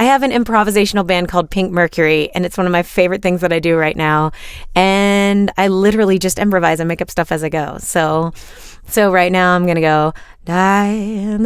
have an improvisational band called Pink Mercury, and it's one of my favorite things that I do right now. And I literally just improvise and make up stuff as I go. So right now I'm going to go, I'm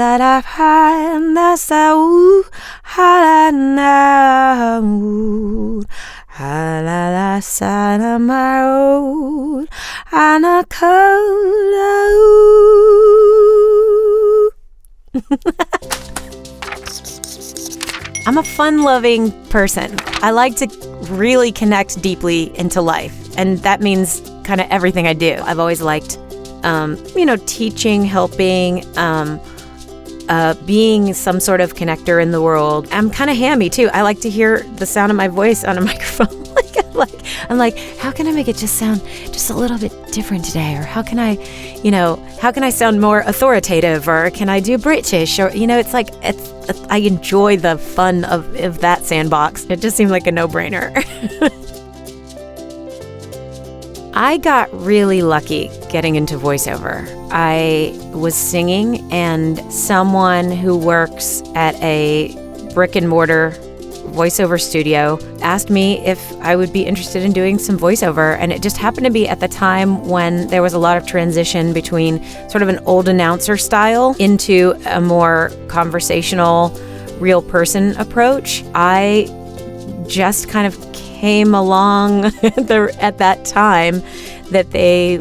a fun-loving person. I like to really connect deeply into life, and that means kind of everything I do. I've always liked, teaching, helping, being some sort of connector in the world. I'm kind of hammy too. I like to hear the sound of my voice on a microphone. I'm like, how can I make it just sound just a little bit different today? Or how can I sound more authoritative? Or can I do British? Or, I enjoy the fun of that sandbox. It just seemed like a no-brainer. I got really lucky getting into voiceover. I was singing, and someone who works at a brick and mortar voiceover studio asked me if I would be interested in doing some voiceover. And it just happened to be at the time when there was a lot of transition between sort of an old announcer style into a more conversational, real person approach. I just kind of came along at that time that they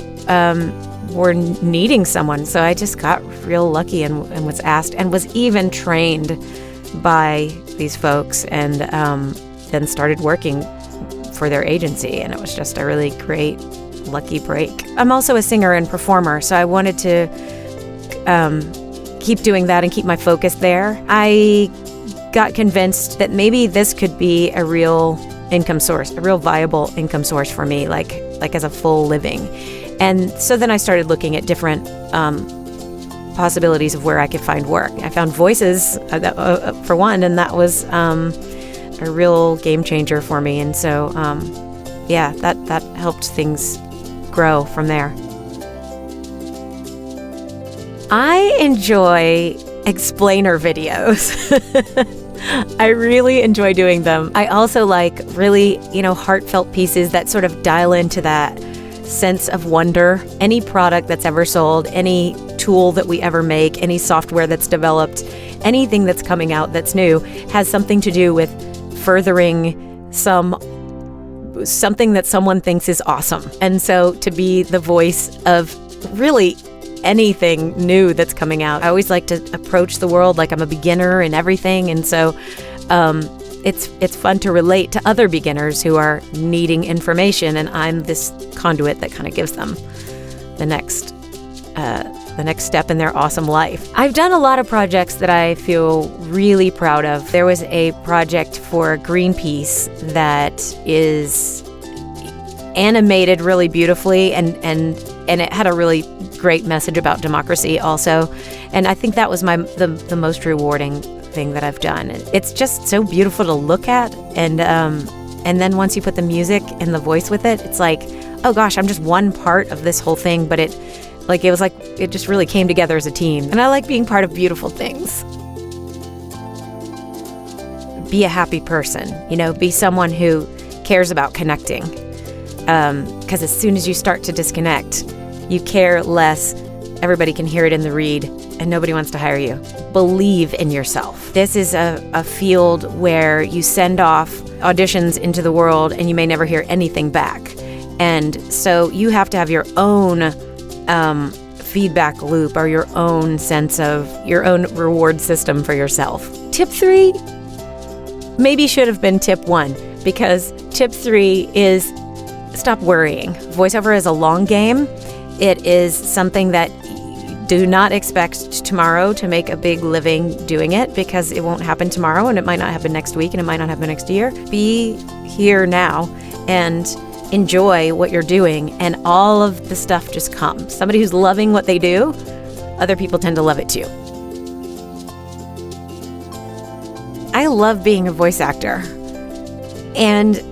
were needing someone. So I just got real lucky and was asked, and was even trained by these folks, and then started working for their agency. And it was just a really great, lucky break. I'm also a singer and performer, so I wanted to keep doing that and keep my focus there. I got convinced that maybe this could be a real income source, a real viable income source for me, like as a full living. And so then I started looking at different possibilities of where I could find work. I found voices for one, and that was a real game changer for me. And so, that helped things grow from there. I enjoy explainer videos. I really enjoy doing them. I also like really, heartfelt pieces that sort of dial into that sense of wonder. Any product that's ever sold, any tool that we ever make, any software that's developed, anything that's coming out that's new has something to do with furthering something that someone thinks is awesome. And so to be the voice of really anything new that's coming out, I always like to approach the world like I'm a beginner in everything. And so it's fun to relate to other beginners who are needing information, and I'm this conduit that kind of gives them the next step in their awesome life. I've done a lot of projects that I feel really proud of. There was a project for Greenpeace that is animated really beautifully, and it had a really great message about democracy also. And I think that was the most rewarding thing that I've done. It's just so beautiful to look at, and then once you put the music and the voice with it, it's like, oh gosh, I'm just one part of this whole thing, but it just really came together as a team. And I like being part of beautiful things. Be a happy person, be someone who cares about connecting. Because as soon as you start to disconnect, you care less. Everybody can hear it in the read, and nobody wants to hire you. Believe in yourself. This is a field where you send off auditions into the world, and you may never hear anything back. And so you have to have your own feedback loop, or your own sense of your own reward system for yourself. Tip 3 maybe should have been tip 1, because tip 3 is stop worrying. Voiceover is a long game. It is something that do not expect tomorrow to make a big living doing it, because it won't happen tomorrow, and it might not happen next week, and it might not happen next year. Be here now and enjoy what you're doing, and all of the stuff just comes. Somebody who's loving what they do, other people tend to love it too. I love being a voice actor, and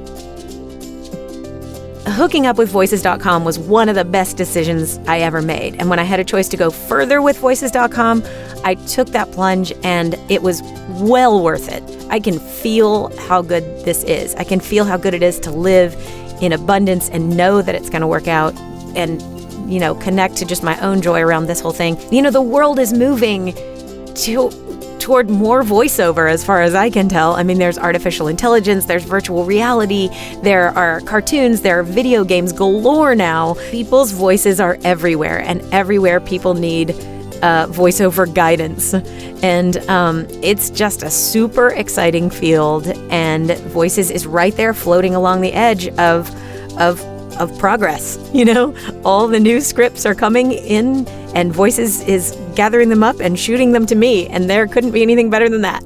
hooking up with voices.com was one of the best decisions I ever made. And when I had a choice to go further with voices.com, I took that plunge and it was well worth it. I can feel how good this is. I can feel how good it is to live in abundance and know that it's going to work out and, connect to just my own joy around this whole thing. The world is moving toward more voiceover as far as I can tell. I mean, there's artificial intelligence, there's virtual reality, there are cartoons, there are video games galore now. People's voices are everywhere, and everywhere people need voiceover guidance. And it's just a super exciting field, and Voices is right there floating along the edge of progress. All the new scripts are coming in, and Voices is gathering them up and shooting them to me, and there couldn't be anything better than that.